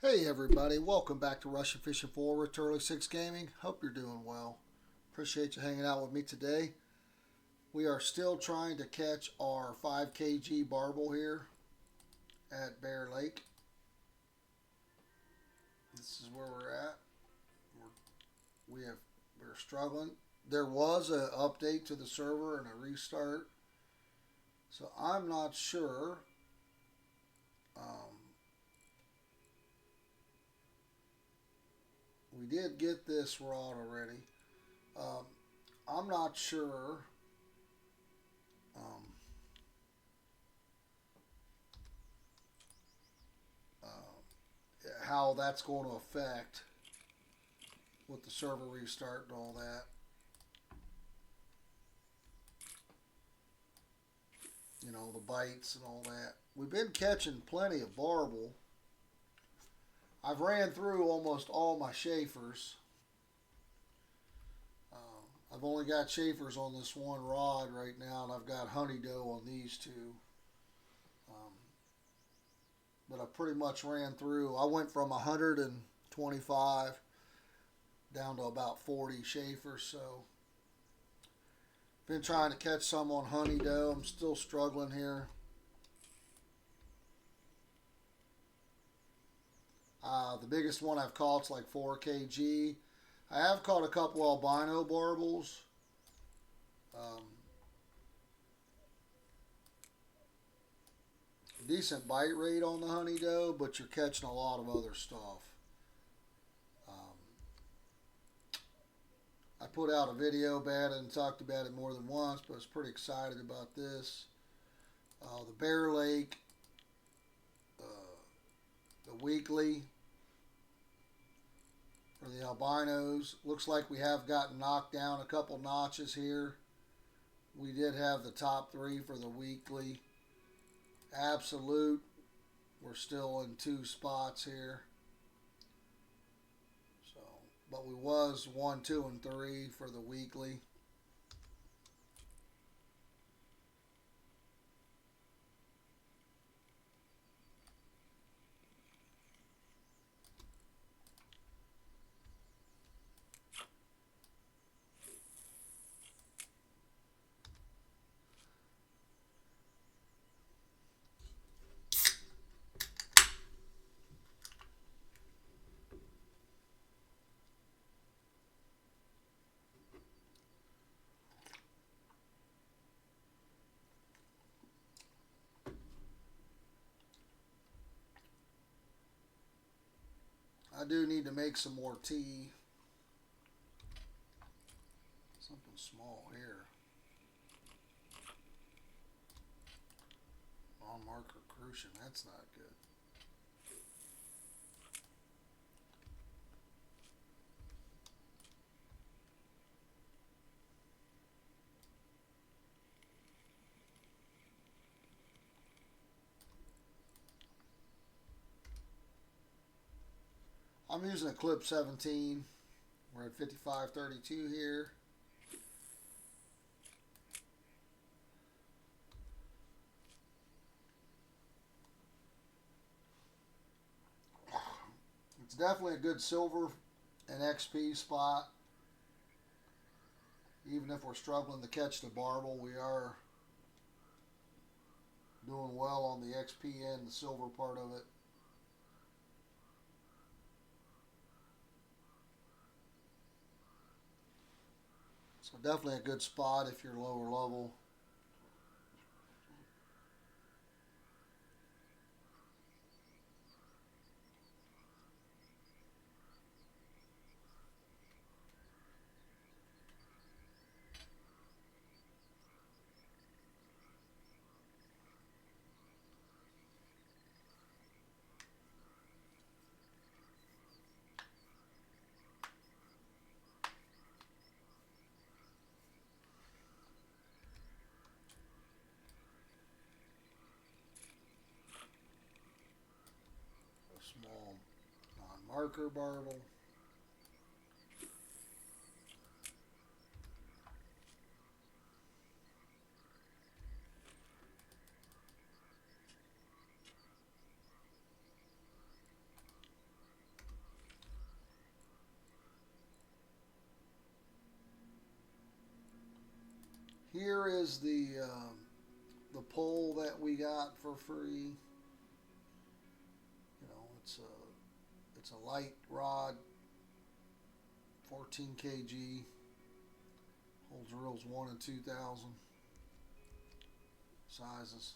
Hey everybody, welcome back to Russian Fishing Forward to Early Six Gaming. Hope you're doing well. Appreciate you hanging out with me today. We are still trying to catch our 5 kg barbel here at Bear Lake. This is where we're at. We're, we have we're struggling. There was an update to the server and a restart, so I'm not sure. Um, we did get this rod already. Um, I'm not sure. Um, how that's going to affect with the server restart and all that. You know, the bites and all that. We've been catching plenty of barbel. I've ran through almost all my chafers. I've only got chafers on this one rod right now, and I've got honey dough on these two. Um, but I pretty much ran through. I went from 125 down to about 40 chafers, so been trying to catch some on honey dough. I'm still struggling here. The biggest one I've caught is like 4 kg. I have caught a couple albino barbels. Um, Decent bite rate on the honey dough, but you're catching a lot of other stuff. Um, I put out a video about it and talked about it more than once, but I was pretty excited about this. The Bear Lake, uh, the weekly for the albinos. Looks like we have gotten knocked down a couple notches here. We did have the top three for the weekly. Absolute, we're still in two spots here. So, but we was 1, 2, and 3 for the weekly. I do need to make some more tea. Something small here. On marker crucian, that's not good. I'm using a clip 17. We're at 55.32 here. It's definitely a good silver and XP spot. Even if we're struggling to catch the barbel, we are doing well on the XP and the silver part of it. So definitely a good spot if you're lower level. A small non-marker barbel. Here is the pole that we got for free. You know, it's a light rod, 14 kg, holds reels 1 and 2,000 sizes.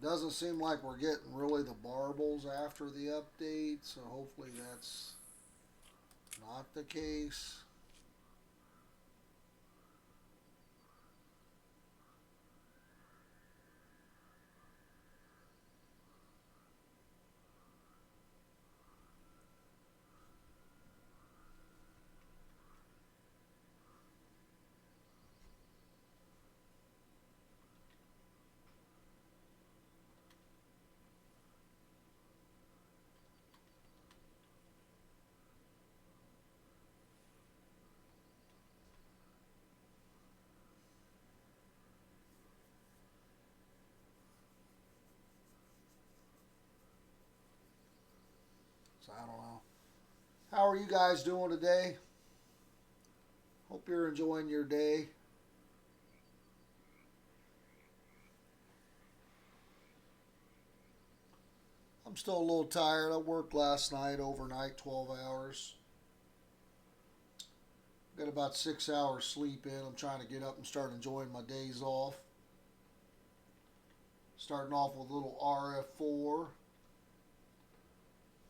Doesn't seem like we're getting really the barbels after the update, so hopefully that's not the case. So I don't know. How are you guys doing today? Hope you're enjoying your day. I'm still a little tired. I worked last night, overnight, 12 hours. Got about 6 hours sleep in. I'm trying to get up and start enjoying my days off. Starting off with a little RF4,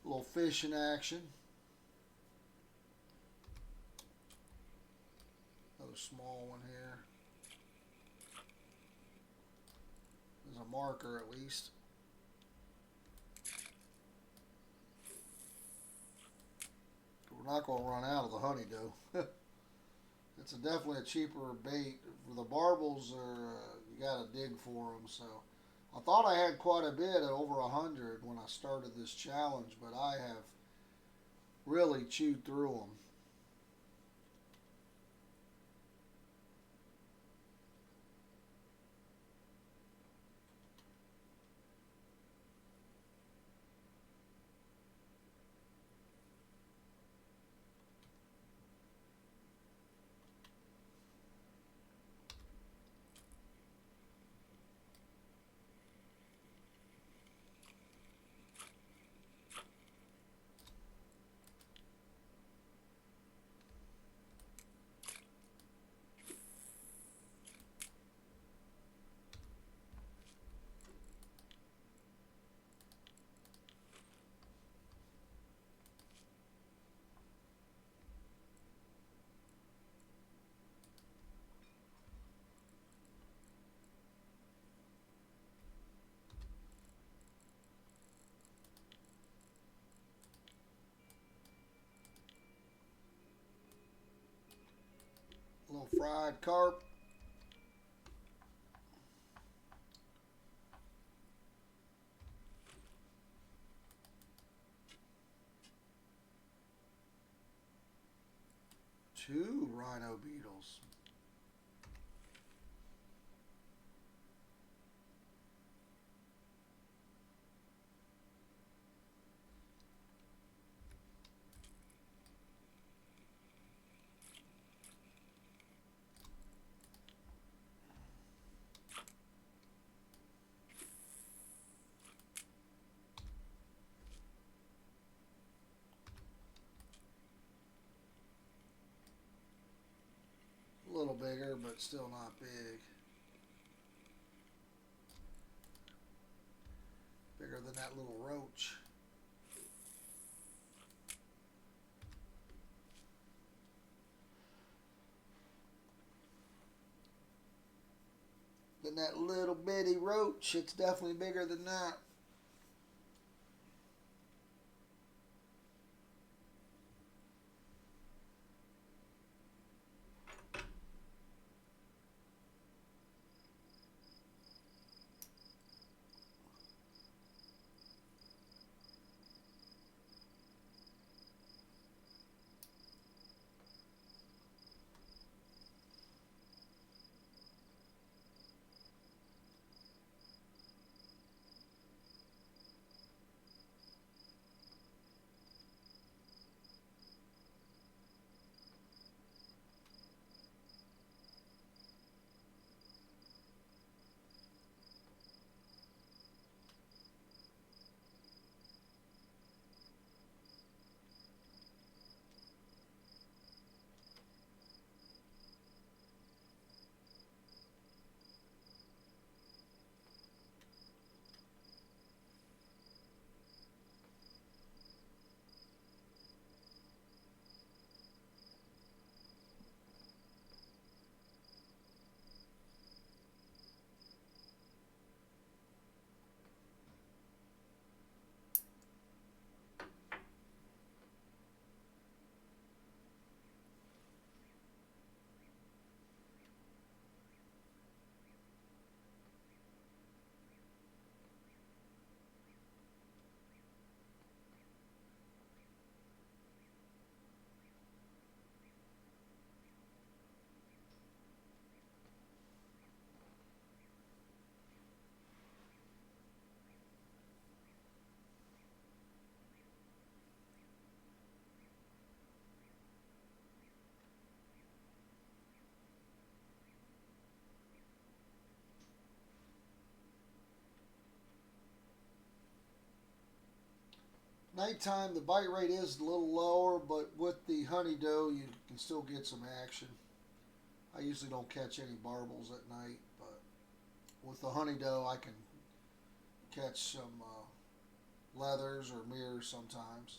a little fishing action. Another small one here. There's a marker at least. We're not going to run out of the honeydew. It's definitely a cheaper bait. For the barbels, you got to dig for them. So I thought I had quite a bit at over 100 when I started this challenge, but I have really chewed through them. A little fried carp. Two rhino beetles. A little bigger, but still not big. Bigger than that little roach. Than that little bitty roach. It's definitely bigger than that. Nighttime, the bite rate is a little lower, but with the honey doe, you can still get some action. I usually don't catch any barbels at night, but with the honey doe, I can catch some leathers or mirrors sometimes.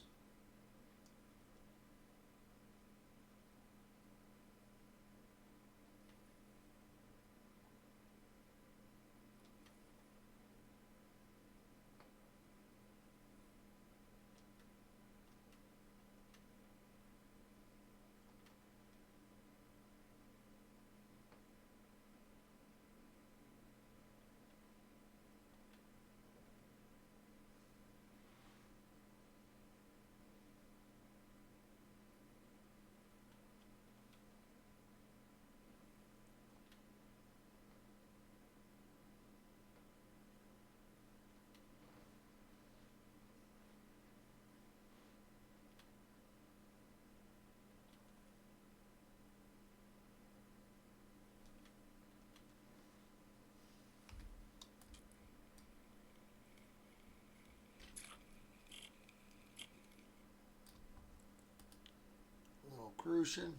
A little crucian.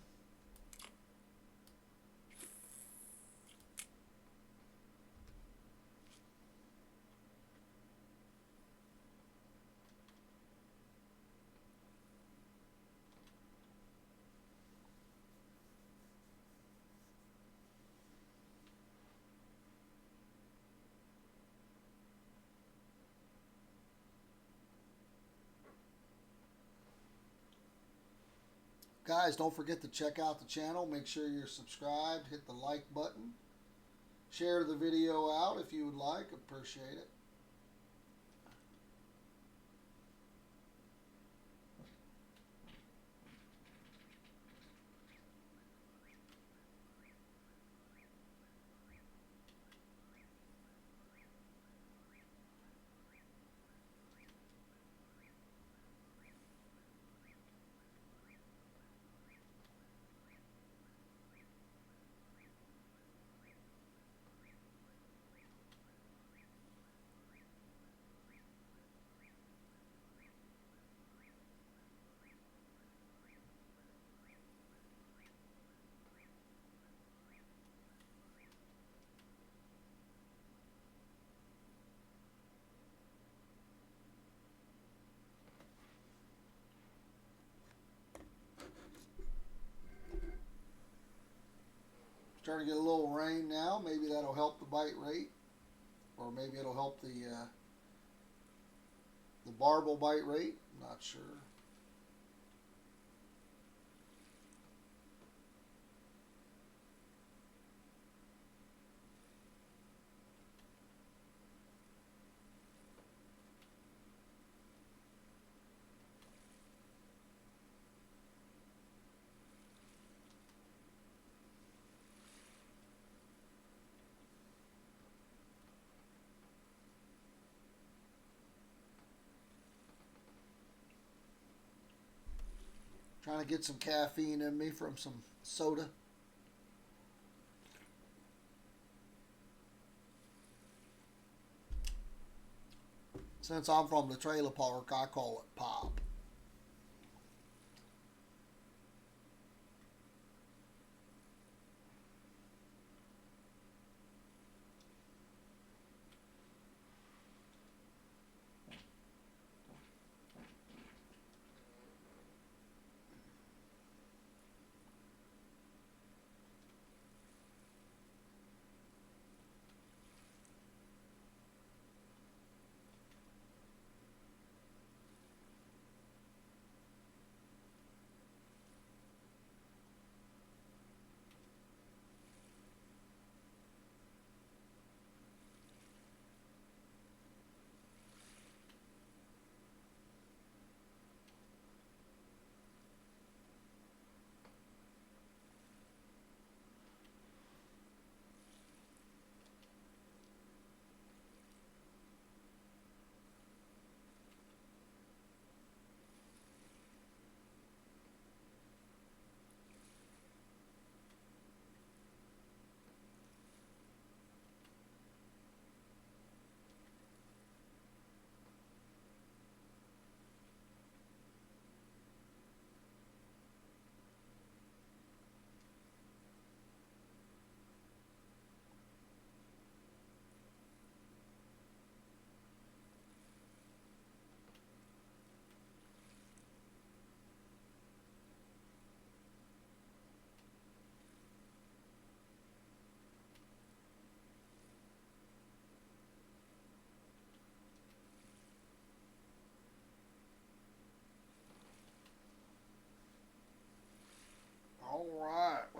Guys, don't forget to check out the channel. Make sure you're subscribed. Hit the like button. Share the video out if you would like. Appreciate it. Starting to get a little rain now. Maybe that'll help the bite rate, or maybe it'll help the barbel bite rate. I'm not sure. Trying to get some caffeine in me from some soda. Since I'm from the trailer park, I call it pop.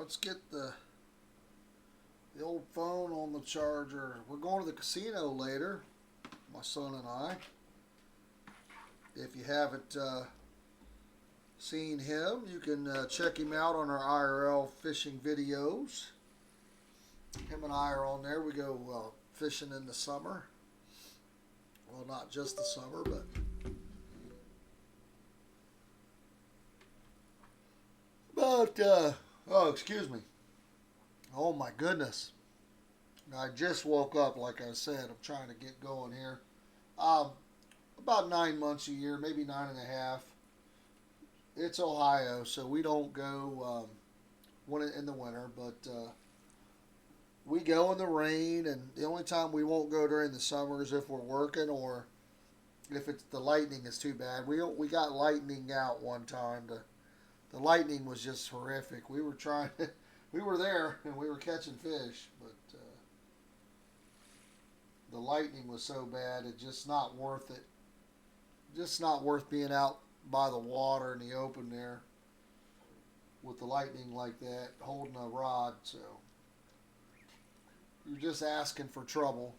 let's get the old phone on the charger. We're going to the casino later, my son and I. If you haven't seen him, you can check him out on our IRL fishing videos. Him and I are on there. We go fishing in the summer. Well, not just the summer, but oh, excuse me. Oh my goodness. I just woke up, like I said. I'm trying to get going here. About 9 months a year, maybe 9.5. It's Ohio, so we don't go in the winter, but we go in the rain, and the only time we won't go during the summer is if we're working or if the lightning is too bad. We got lightning out one time. The lightning was just horrific. We were trying, we were there and we were catching fish, but the lightning was so bad it's just not worth it. Just not worth being out by the water in the open there with the lightning like that, holding a rod. So you're just asking for trouble.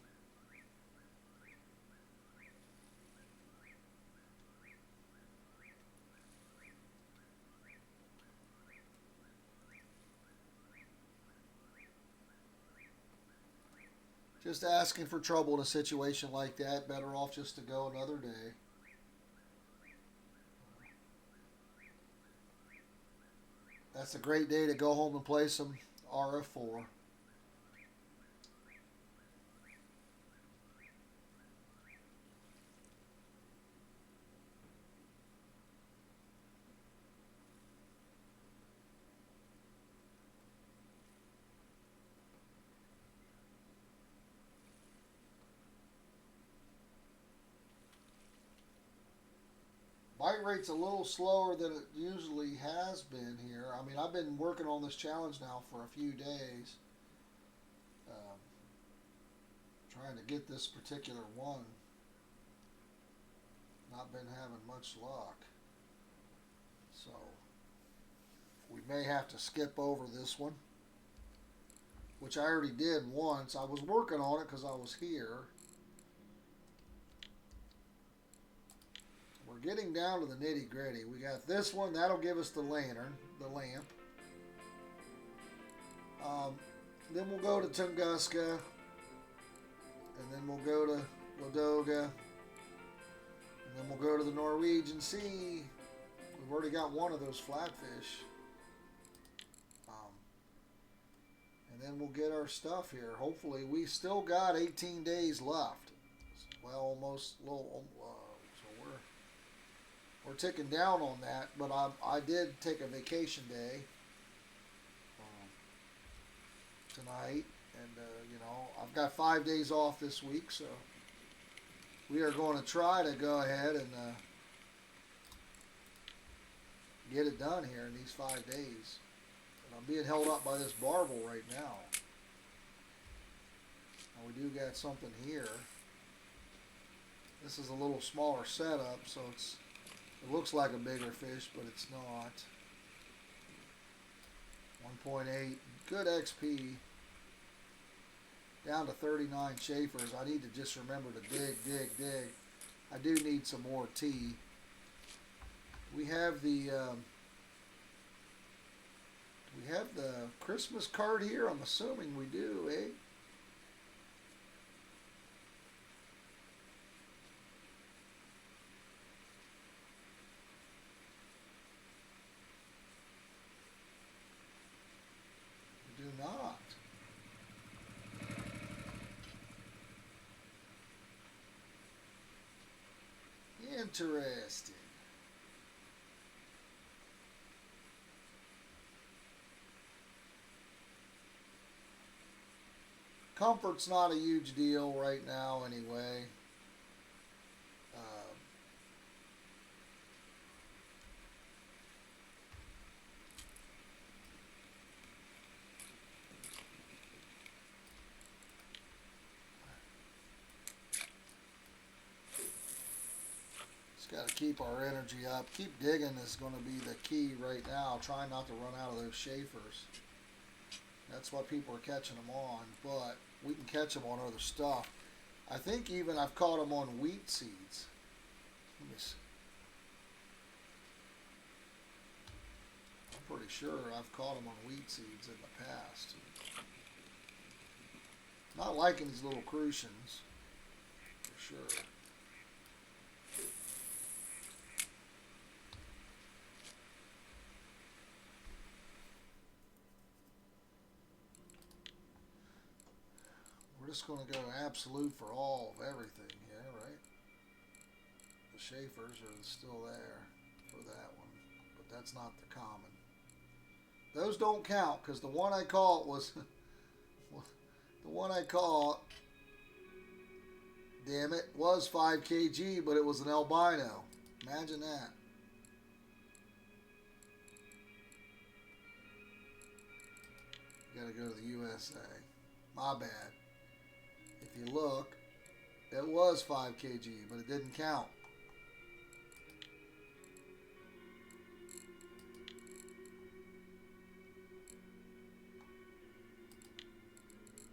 Just asking for trouble in a situation like that. Better off just to go another day. That's a great day to go home and play some RF4. Bite rate's a little slower than it usually has been here. I mean, I've been working on this challenge now for a few days. Um, Trying to get this particular one. Not been having much luck. So, we may have to skip over this one. Which I already did once. I was working on it because I was here. We're getting down to the nitty gritty. We got this one. That'll give us the lantern, the lamp. Then we'll go to Tunguska. And then we'll go to Ladoga. And then we'll go to the Norwegian Sea. We've already got one of those flatfish. And then we'll get our stuff here. Hopefully, we still got 18 days left. Well, almost a little. So we're ticking down on that. But I did take a vacation day tonight, and you know, I've got 5 days off this week, so we are going to try to go ahead and get it done here in these 5 days. I'm being held up by this Barbel right now. Now we do got something here. This is a little smaller setup, so it looks like a bigger fish, but it's not. 1.8, good XP. Down to 39 chafers. I need to just remember to dig. I do need some more tea. We have the Christmas card here. I'm assuming we do, eh? We do not. Interesting. Comfort's not a huge deal right now anyway. Just got to keep our energy up. Keep digging is going to be the key right now. Try not to run out of those chafers. That's why people are catching them on, but we can catch them on other stuff. I think even I've caught them on wheat seeds. Let me see. I'm pretty sure I've caught them on wheat seeds in the past. Not liking these little crucians, for sure. We're just going to go absolute for all of everything here, right? The Schaefers are still there for that one, but that's not the common. Those don't count because the one I caught was the one I caught. Damn it, was 5 kg, but it was an albino. Imagine that. Gotta go to the USA. My bad. If you look, it was 5 kg, but it didn't count.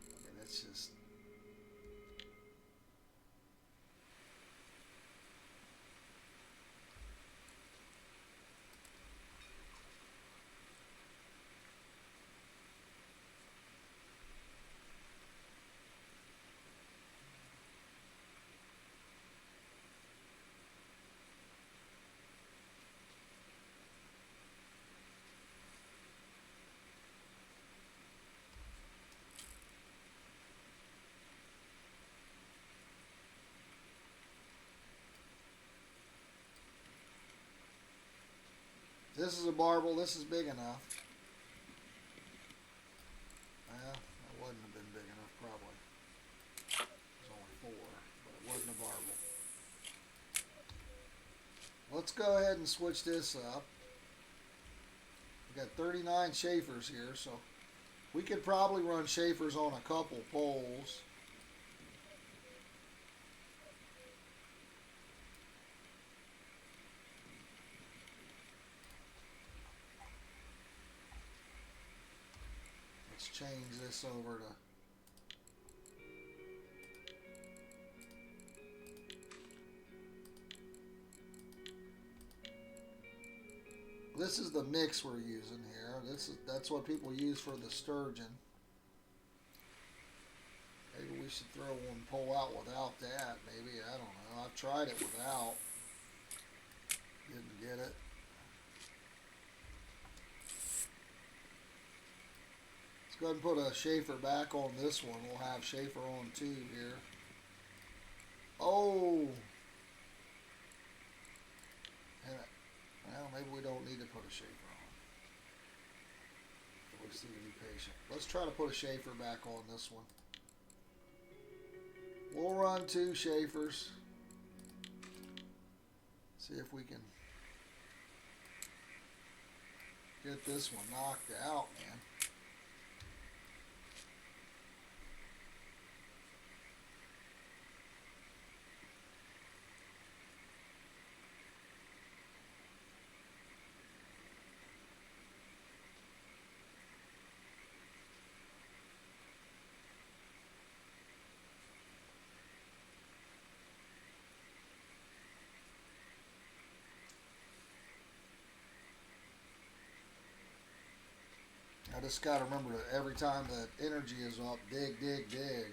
I mean, it's just... This is a barbel. This is big enough. Well, that wouldn't have been big enough, probably. It was only 4, but it wasn't a barbel. Let's go ahead and switch this up. We got 39 Schaefers here, so we could probably run Schaefers on a couple poles. Let's change this over to... This is the mix we're using here. That's what people use for the sturgeon. Maybe we should throw one pole out without that. Maybe, I don't know. I've tried it without. Didn't get it. Let's go ahead and put a Schaefer back on this one. We'll have Schaefer on 2 here. Oh! Well, maybe we don't need to put a Schaefer on. We just need to be patient. Let's try to put a Schaefer back on this one. We'll run 2 Schaefers. See if we can get this one knocked out, man. I just got to remember that every time the energy is up, dig, dig, dig.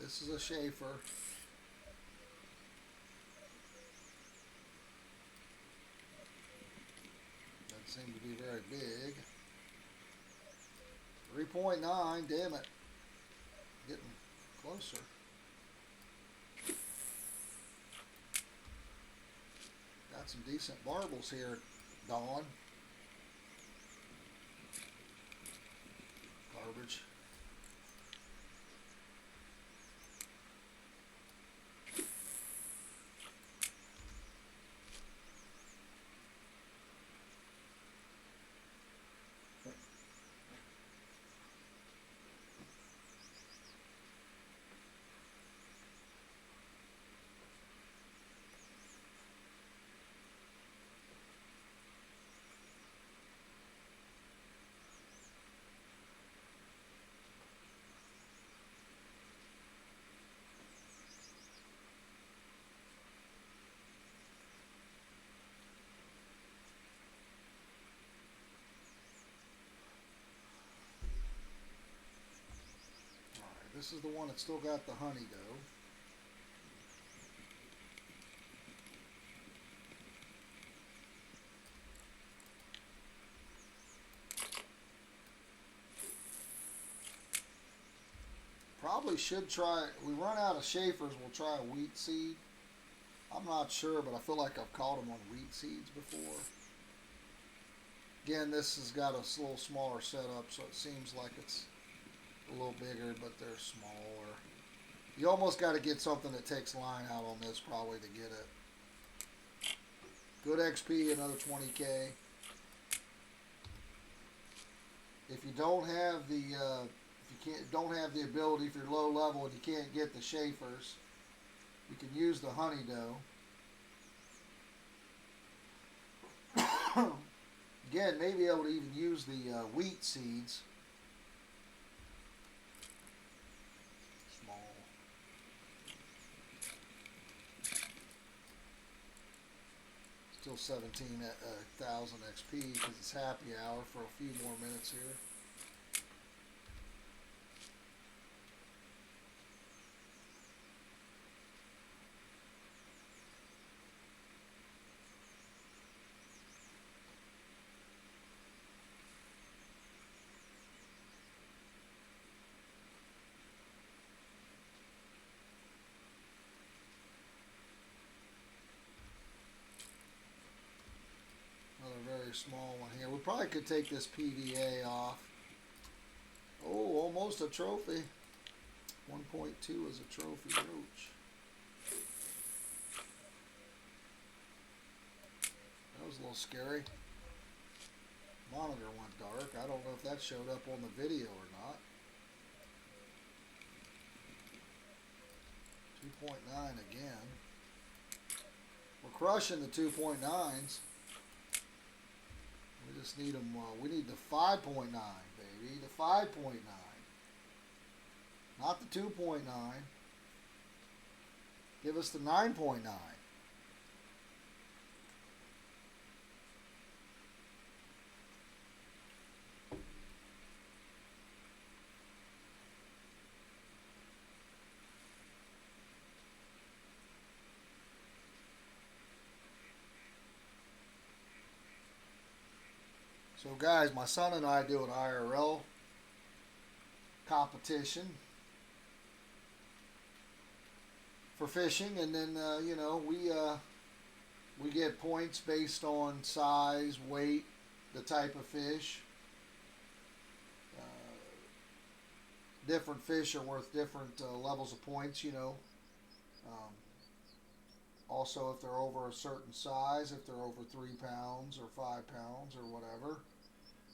This is a Schaefer. Doesn't seem to be very big. 3.9, damn it. Getting closer. Got some decent barbels here, Dawn. Garbage. This is the one that's still got the honey dough. Probably should try. We run out of Schaefer's. We'll try a wheat seed. I'm not sure, but I feel like I've caught them on wheat seeds before. Again, this has got a little smaller setup, so it seems like it's a little bigger, but they're smaller. You almost got to get something that takes line out on this probably to get it. Good XP, another 20K. If you don't have the don't have the ability, if you're low level and you can't get the Schaefer's, you can use the honey dough. Again, may be able to even use the wheat seeds. Small. Still 17,000 XP because it's happy hour for a few more minutes here. Very small one here. We probably could take this PVA off. Oh, almost a trophy. 1.2 is a trophy roach. That was a little scary. Monitor went dark. I don't know if that showed up on the video or not. 2.9 again. We're crushing the 2.9s. We just need them. We need the 5.9, baby. The 5.9. Not the 2.9. Give us the 9.9. So guys, my son and I do an IRL competition for fishing, and then you know, we get points based on size, weight, the type of fish. Different fish are worth different levels of points, you know. Also, if they're over a certain size, if they're over 3 pounds or 5 pounds or whatever,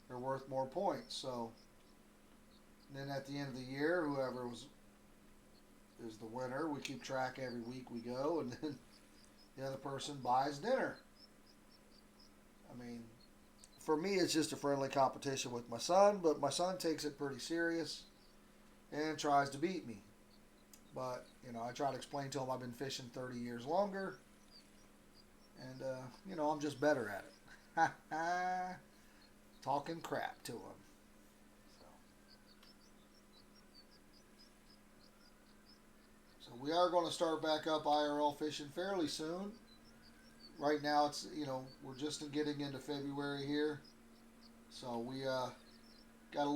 they're worth more points. So then at the end of the year, whoever is the winner, we keep track every week we go, and then the other person buys dinner. I mean, for me, it's just a friendly competition with my son, but my son takes it pretty serious and tries to beat me. But, you know, I try to explain to him I've been fishing 30 years longer, and, you know, I'm just better at it. Talking crap to him. So we are going to start back up IRL fishing fairly soon. Right now, it's, you know, we're just getting into February here. So we got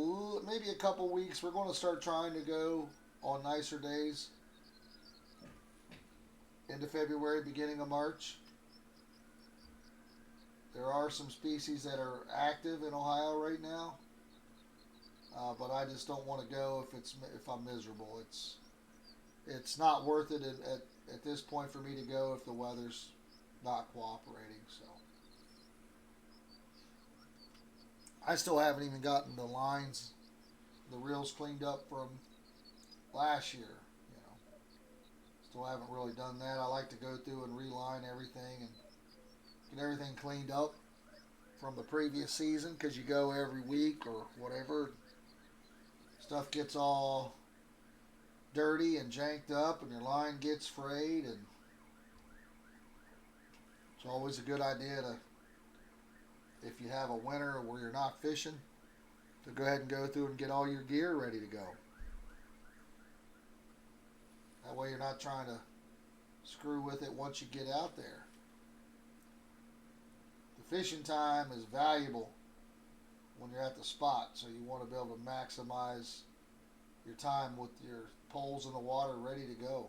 maybe a couple weeks. We're going to start trying to go on nicer days into February, beginning of March. There are some species that are active in Ohio right now, but I just don't want to go if I'm miserable. It's not worth it at this point for me to go if the weather's not cooperating. So I still haven't even gotten the lines, the reels cleaned up from last year. You know, still haven't really done that. I like to go through and reline everything and get everything cleaned up from the previous season, because you go every week or whatever, stuff gets all dirty and janked up and your line gets frayed, and it's always a good idea to, if you have a winter where you're not fishing, to go ahead and go through and get all your gear ready to go. way you're not trying to screw with it once you get out there. The fishing time is valuable when you're at the spot, so you want to be able to maximize your time with your poles in the water ready to go.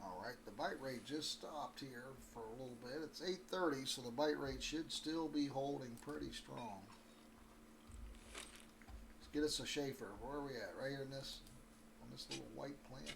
Alright, the bite rate just stopped here for a little bit. It's 8:30, so the bite rate should still be holding pretty strong. Let's get us a Schaefer. Where are we at? Right here in this, on this little white plant.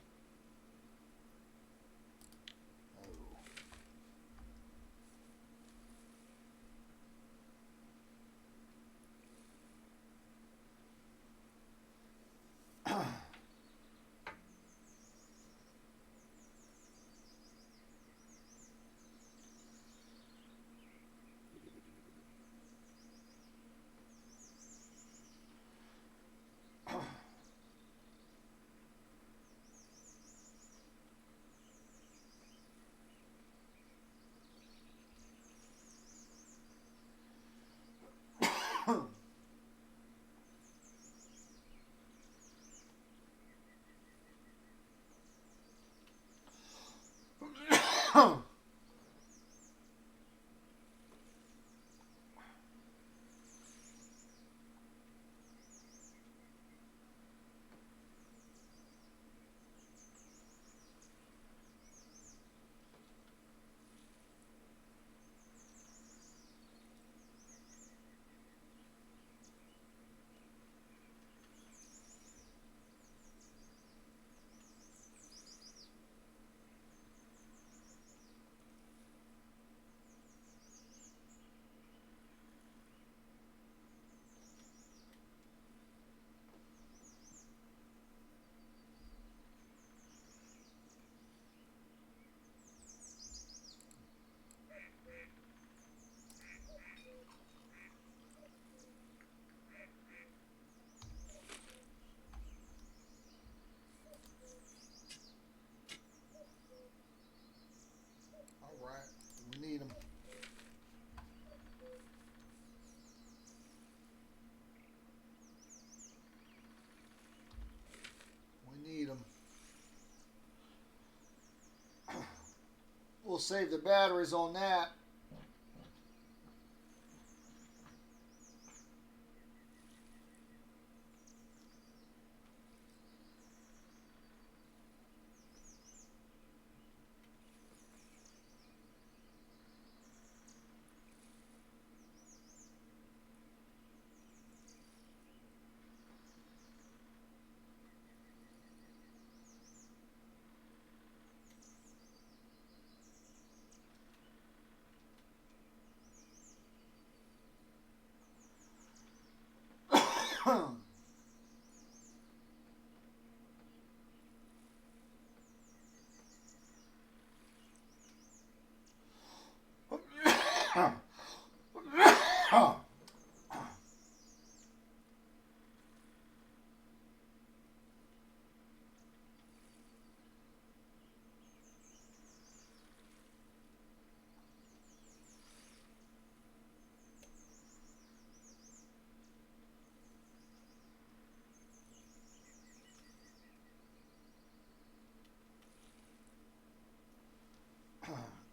Alright, we need them. We need them. We'll save the batteries on that.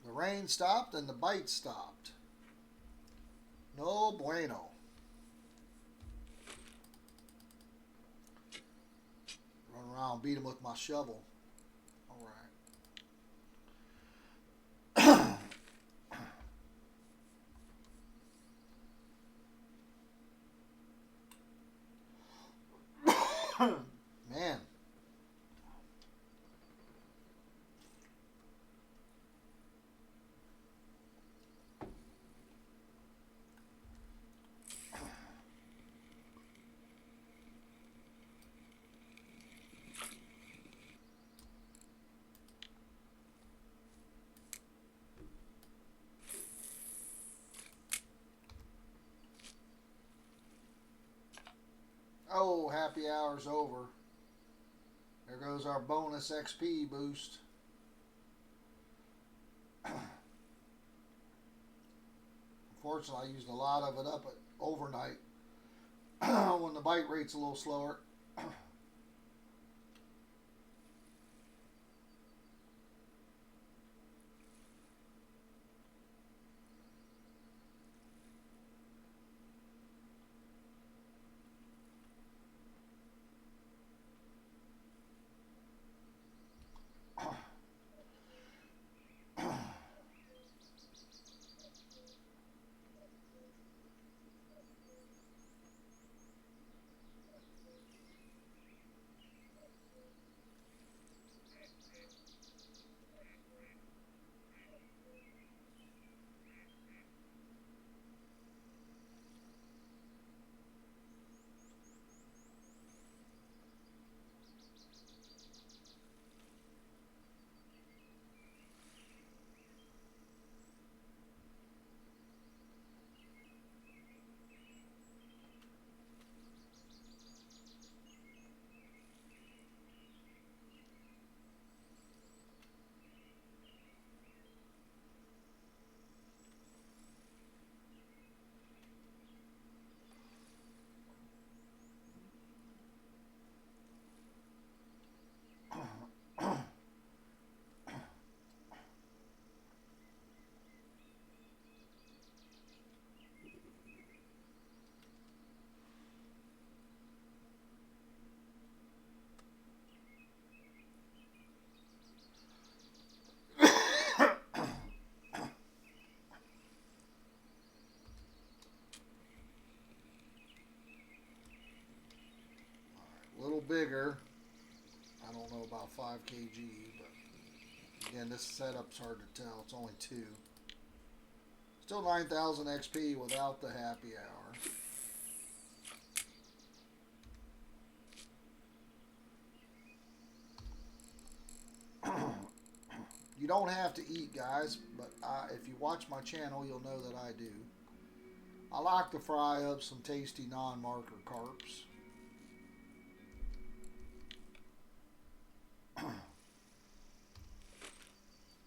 The rain stopped and the bite stopped. No bueno. Run around, beat him with my shovel. All right. Man. happy hour's over. There goes our bonus XP boost. Unfortunately, I used a lot of it up at overnight when the bite rate's a little slower. A little bigger. I don't know about 5 kg, but again, this setup's hard to tell. It's only 2. Still 9,000 XP without the happy hour. You don't have to eat, guys, but if you watch my channel, you'll know that I do. I like to fry up some tasty non-marker carps.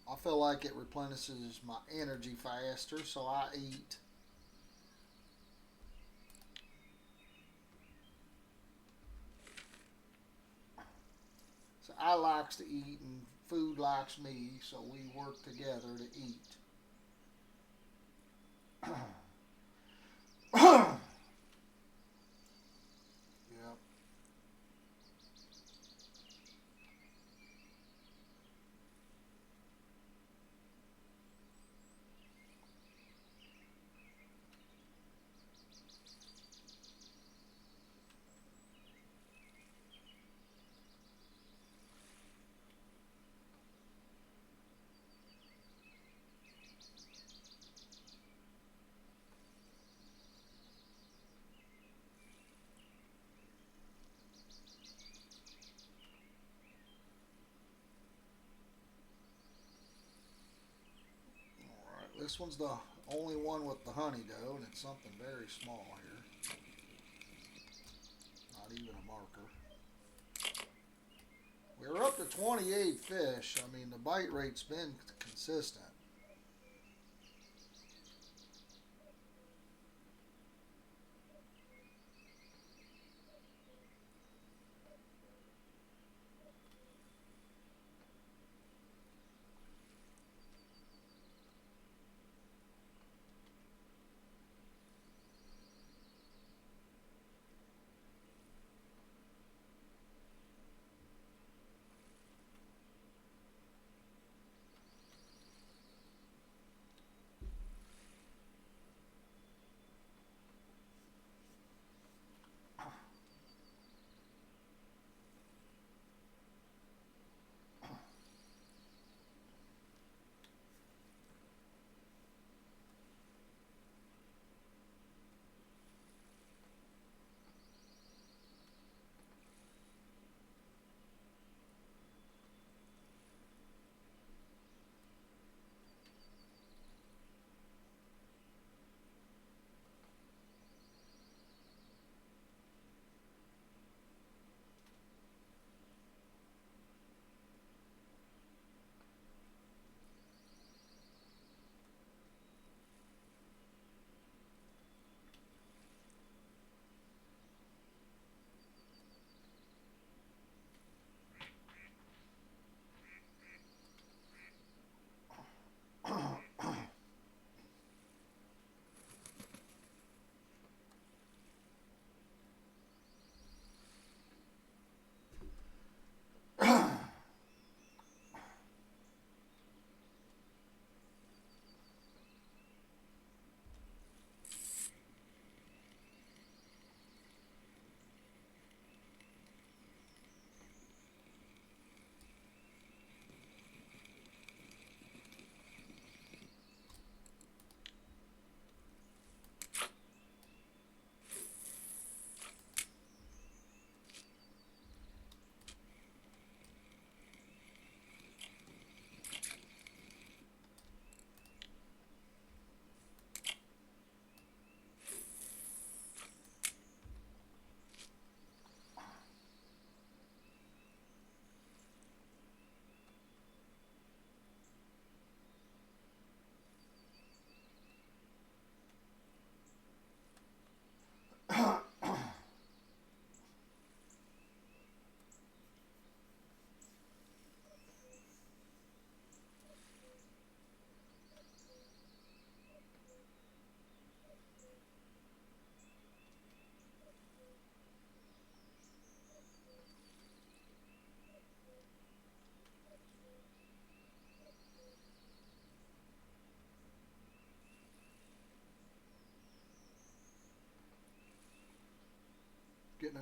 I feel like it replenishes my energy faster, so I eat. So I likes to eat and food likes me, so we work together to eat. Yep. This one's the only one with the honey dough, and it's something very small here. Not even a marker. We're up to 28 fish. I mean, the bite rate's been consistent.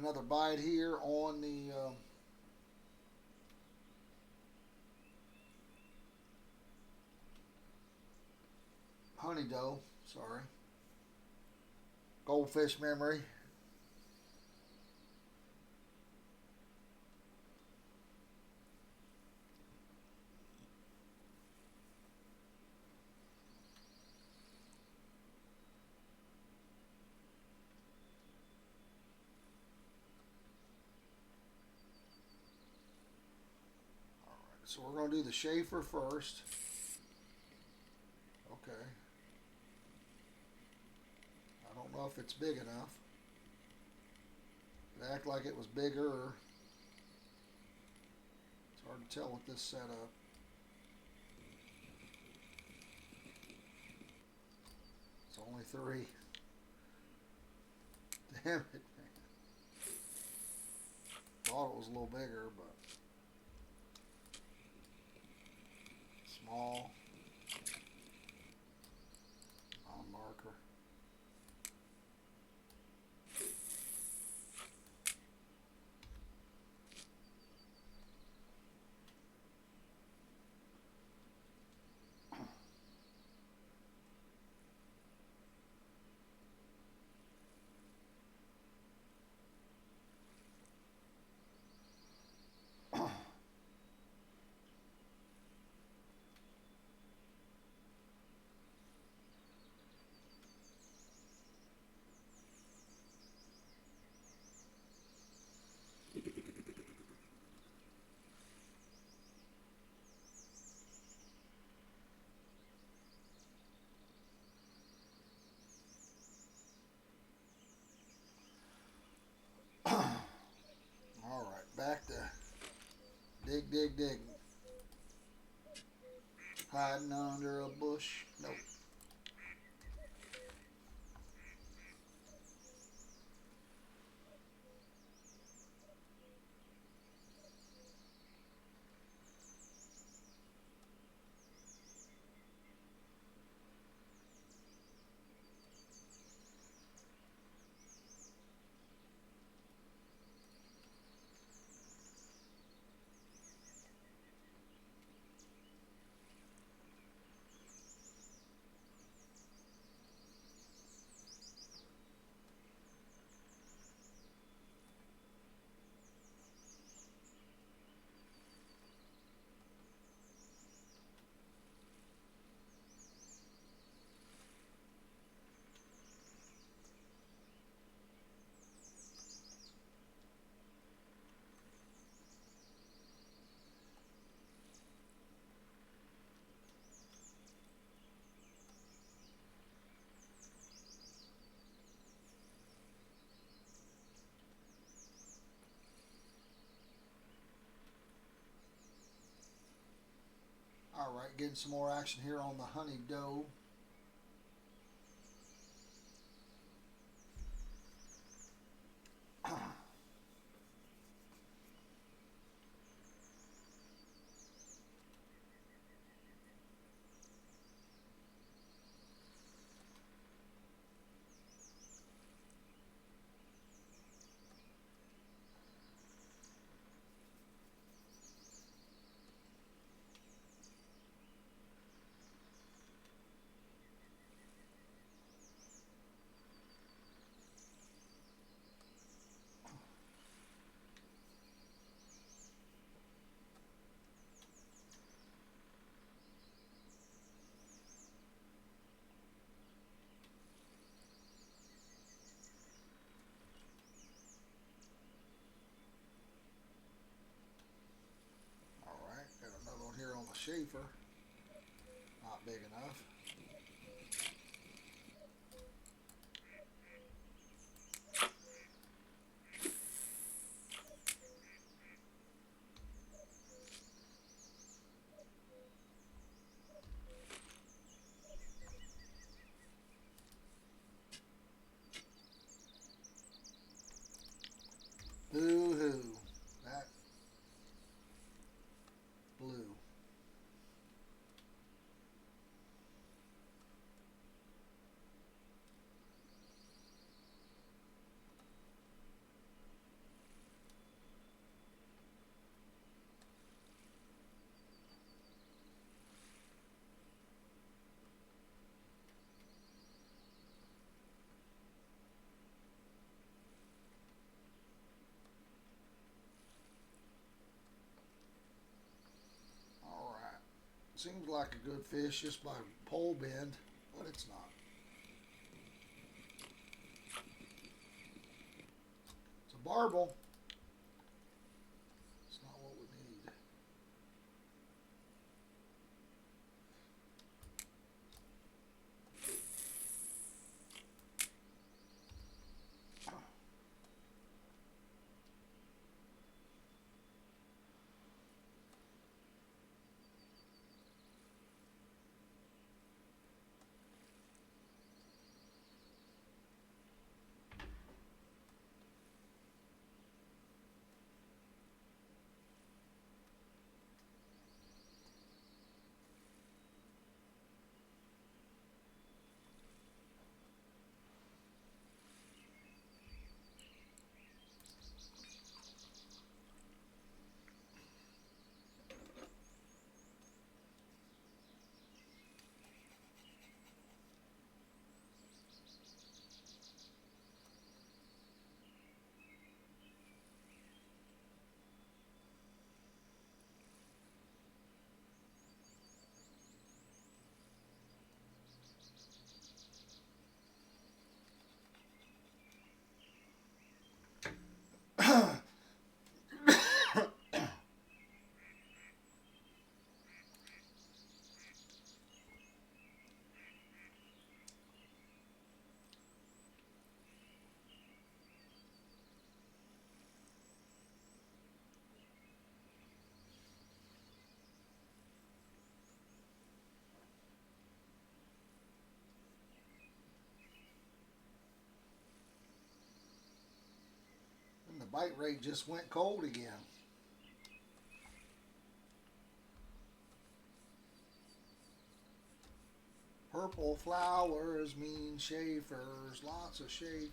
another bite here on the honey dough. Sorry. Goldfish memory. So we're going to do the Schaefer first. Okay. I don't know if it's big enough. It act like it was bigger. It's hard to tell with this setup. It's only 3. Damn it, man. Thought it was a little bigger, but small. On marker. Alright, back to dig, dig, dig. Hiding under a bush. Nope. Alright, getting some more action here on the honey dough. Alright, got another one here on the Schaefer. Not big enough. Boo-hoo. That blew. Seems like a good fish just by pole bend, but it's not. It's a barbel. It's not what we need. And the bite rate just went cold again. Purple flowers mean Schaefer's, lots of Schaefer's.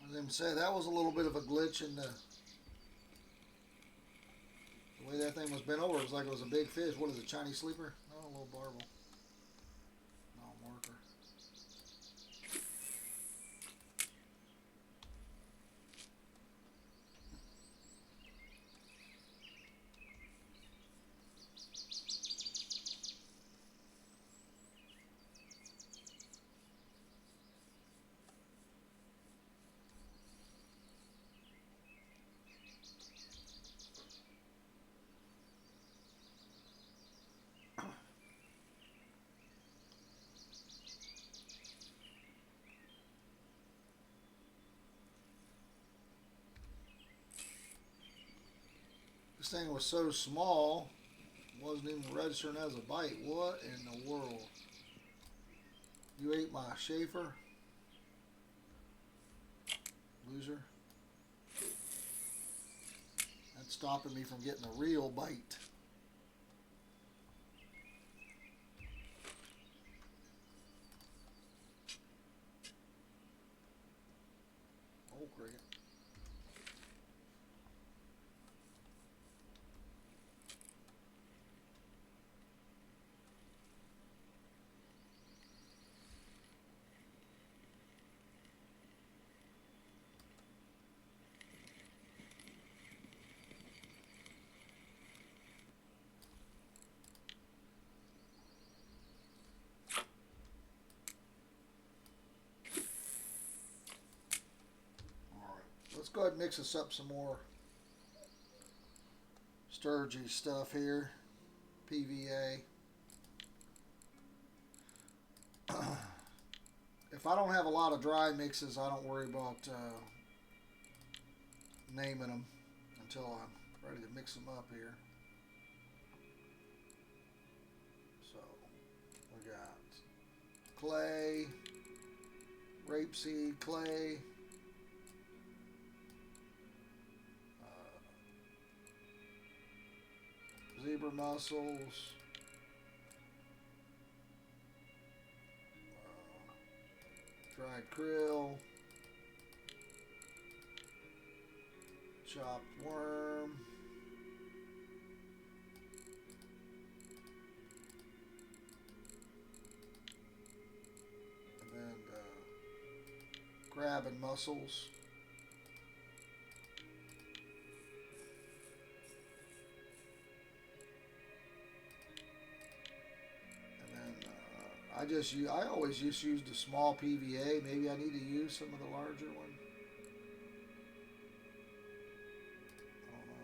As I say, that was a little bit of a glitch in the way that thing was bent over. It was like it was a big fish. What is it, Chinese sleeper? No, a little barbel. No, marker. This thing was so small, wasn't even registering as a bite. What in the world? You ate my Schaefer? Loser. That's stopping me from getting a real bite. Oh, cricket. Let's go ahead and mix us up some more sturgy stuff here. PVA. If I don't have a lot of dry mixes, I don't worry about naming them until I'm ready to mix them up here. So we got clay, rapeseed clay, zebra mussels, dried krill, chopped worm, and then crab and mussels. I always just use the small PVA. Maybe I need to use some of the larger one. I don't know.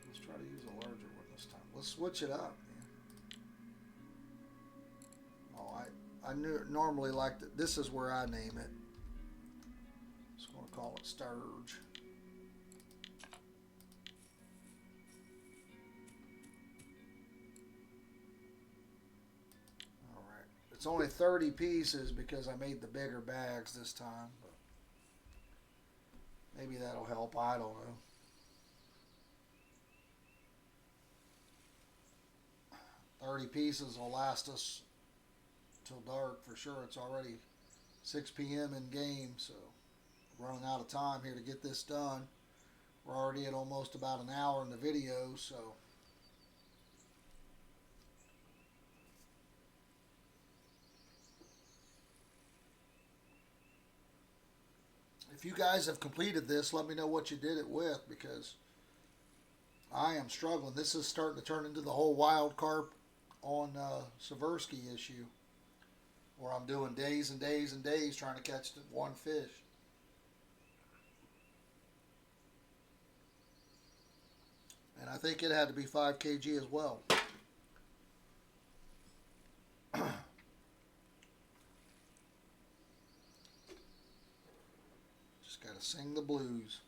Let's try to use a larger one this time. Let's switch it up, man. Oh, I normally like that. This is where I name it. Just gonna call it Sturge. It's only 30 pieces because I made the bigger bags this time, but maybe that'll help. I don't know. $30 pieces will last us till dark for sure. It's already 6 p.m. in game, so we're running out of time here to get this done. We're already at almost about an hour in the video, so if you guys have completed this, let me know what you did it with, because I am struggling. This is starting to turn into the whole wild carp on Seversky issue, where I'm doing days and days and days trying to catch one fish. And I think it had to be 5 kg as well. Just got to sing the blues.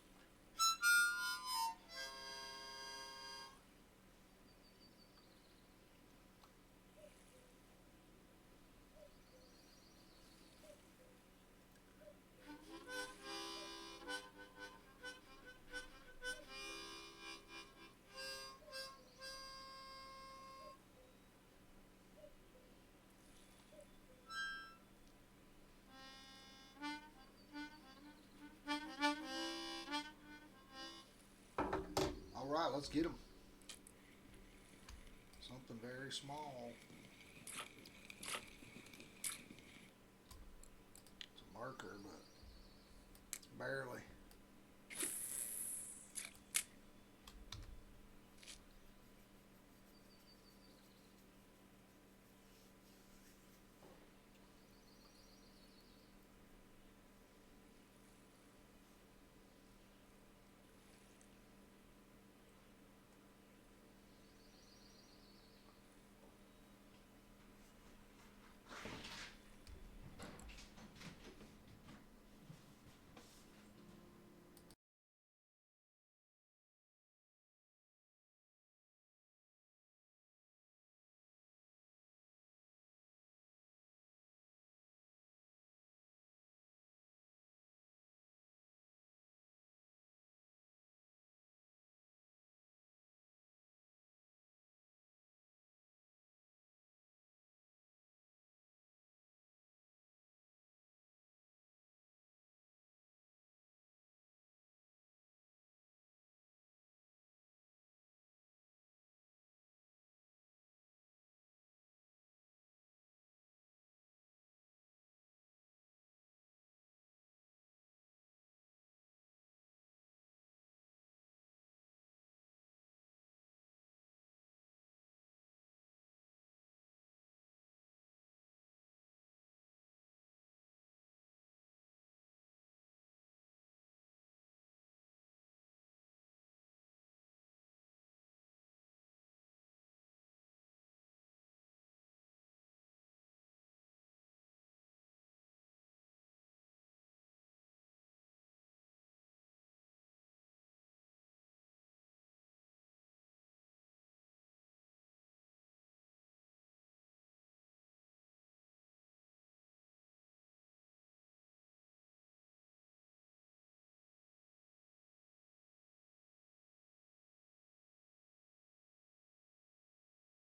All right, let's get them. Something very small. It's a marker, but barely.